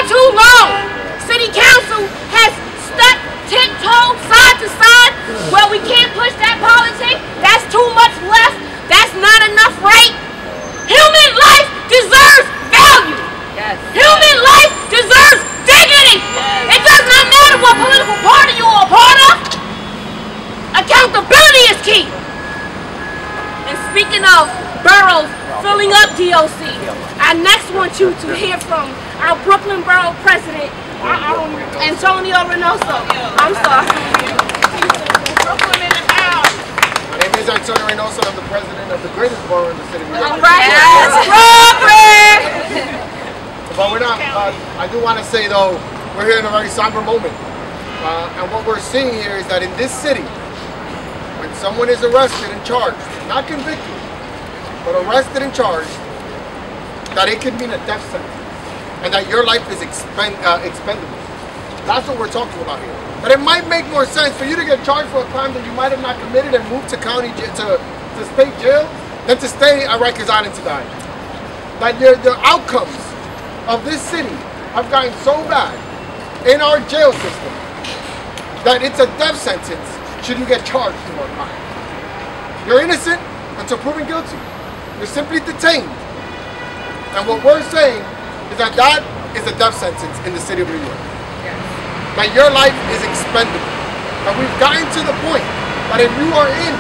too long. City Council has stepped tiptoed side to side. Well, we can't push that politics. That's too much left. That's not enough right. Human life deserves value. Yes. Human life deserves dignity. Yes. It does not matter what political party you are a part of. Accountability is key. And speaking of boroughs filling up DOC, I next want you to hear from our Brooklyn Borough President, Antonio Reynoso. I'm sorry. Brooklyn in the house. My name is Antonio Reynoso. I'm the president of the greatest borough in the city of New York. All right. Yes. But we're not, I do want to say though, we're here in a very somber moment. And what we're seeing here is that in this city, when someone is arrested and charged, not convicted, but arrested and charged, that it could mean a death sentence. And that your life is expendable. That's what we're talking about here. That it might make more sense for you to get charged for a crime that you might have not committed and move to county to state jail than to stay at Rikers Island to die. That the outcomes of this city have gotten so bad in our jail system that it's a death sentence should you get charged for a crime. You're innocent until proven guilty. You're simply detained. And what we're saying is that that is a death sentence in the city of New York. Yes. That your life is expendable. And we've gotten to the point that if you are in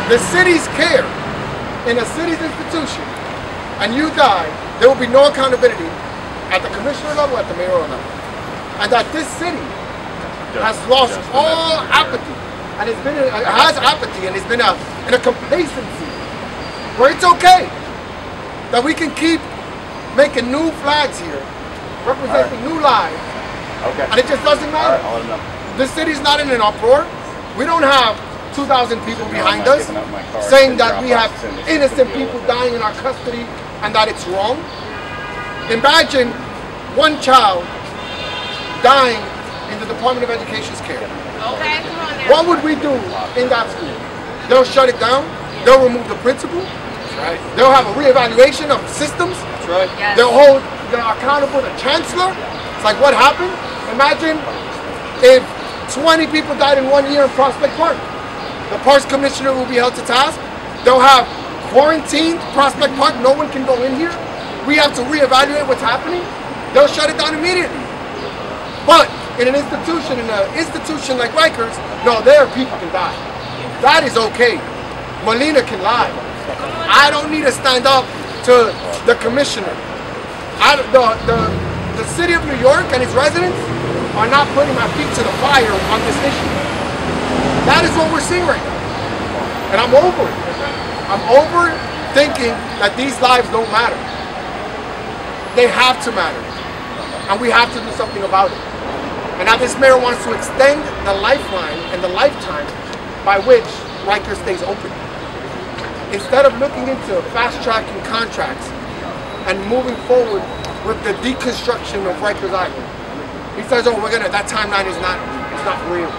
the city's care, in a city's institution, and you die, there will be no accountability at the commissioner level, at the mayoral level. And that this city has lost all apathy. And it's been has apathy, and it's been in a complacency where it's okay that we can keep making new flags here, representing new lives, and it just doesn't matter. This city's not in an uproar. We don't have 2,000 people behind us saying that we have innocent people dying in our custody and that it's wrong. Imagine one child dying in the Department of Education's care. Okay, come on now. What would we do in that school? They'll shut it down. They'll remove the principal. Right. They'll have a reevaluation of systems. That's right. Yes. They'll hold accountable the chancellor. It's like, what happened? Imagine if 20 people died in 1 year in Prospect Park. The Parks Commissioner will be held to task. They'll have quarantined Prospect Park. No one can go in here. We have to reevaluate what's happening. They'll shut it down immediately. But in an institution like Rikers, no, there people can die. That is okay. Molina can lie. I don't need to stand up to the commissioner. The city of New York and its residents are not putting my feet to the fire on this issue. That is what we're seeing right now. And I'm over it. I'm over thinking that these lives don't matter. They have to matter. And we have to do something about it. And now this mayor wants to extend the lifeline and the lifetime by which Rikers stays open. Instead of looking into fast-tracking contracts and moving forward with the deconstruction of Rikers Island, he says, "Oh, that timeline is not real."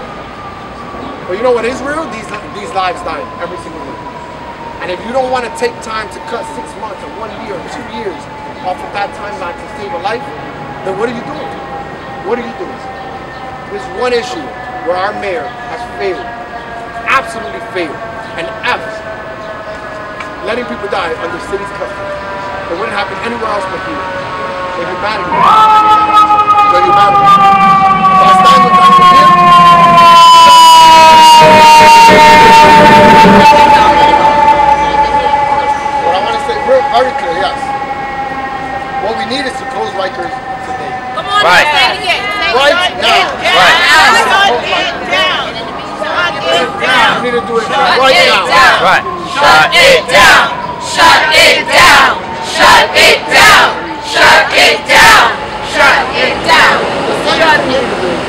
But you know what is real? These lives die every single week. And if you don't want to take time to cut 6 months or 1 year or 2 years off of that timeline to save a life, then what are you doing? What are you doing? There's one issue where our mayor has failed, absolutely failed, and letting people die under city's custody. It wouldn't happen anywhere else but here. The humanity. The humanity. So I stand with Dr. here. What I want to say very clear, yes. What we need is to close Rikers today. Come on, right. Say it again. Right now. Shut it down. We need to do it right now. Right. Shut it down! Shut it down! Shut it down! Shut it down! Shut it down! Shut it down!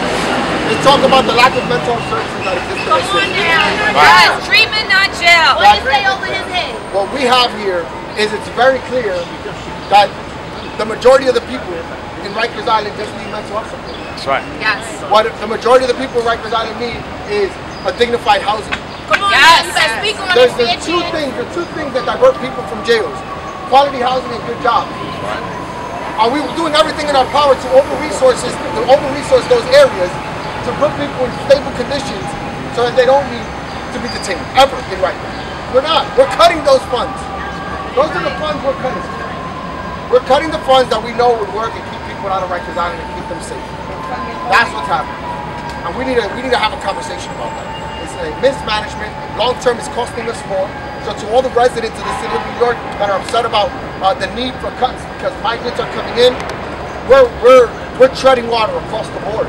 They talk about the lack of mental health services that exist in the city. Yes, treatment, not jail. What do you say over his head? What we have here is it's very clear that the majority of the people in Rikers Island just need mental health support. That's right. Yes. What the majority of the people in Rikers Island need is a dignified housing. Come on, yes. you better speak on There's it. two things that divert people from jails: quality housing and good jobs. Are we doing everything in our power to over-resource those areas to put people in stable conditions so that they don't need to be detained ever in Rikers? We're not. We're cutting those funds. Those are the funds we're cutting. We're cutting the funds that we know would work and keep people out of Rikers Island and keep them safe. That's what's happening. And we need to have a conversation about that. It's a mismanagement. Long term is costing us more. So to all the residents of the city of New York that are upset about the need for cuts because migrants are coming in, we're treading water across the board.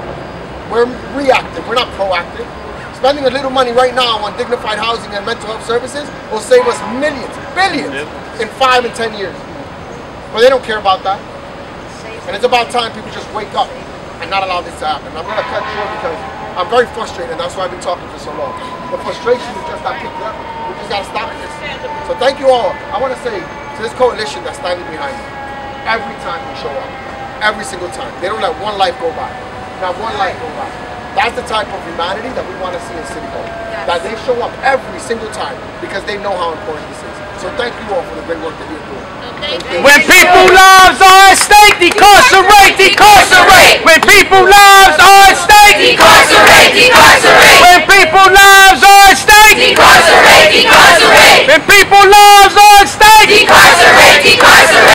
We're reactive. We're not proactive. Spending a little money right now on dignified housing and mental health services will save us millions, billions in 5 and 10 years. But they don't care about that. And it's about time people just wake up and not allow this to happen. I'm going to cut short because I'm very frustrated. That's why I've been talking for so long. The frustration is just not picked up. We just got to stop this. So thank you all. I want to say to this coalition that's standing behind me, every time we show up, every single time, they don't let one life go by. Not one life go by. That's the type of humanity that we want to see in City Hall. Yes. That they show up every single time because they know how important this is. So thank you all for the great work that you're doing. When people's lives are at stake, decarcerate, decarcerate. When people's lives are at stake, decarcerate, decarcerate.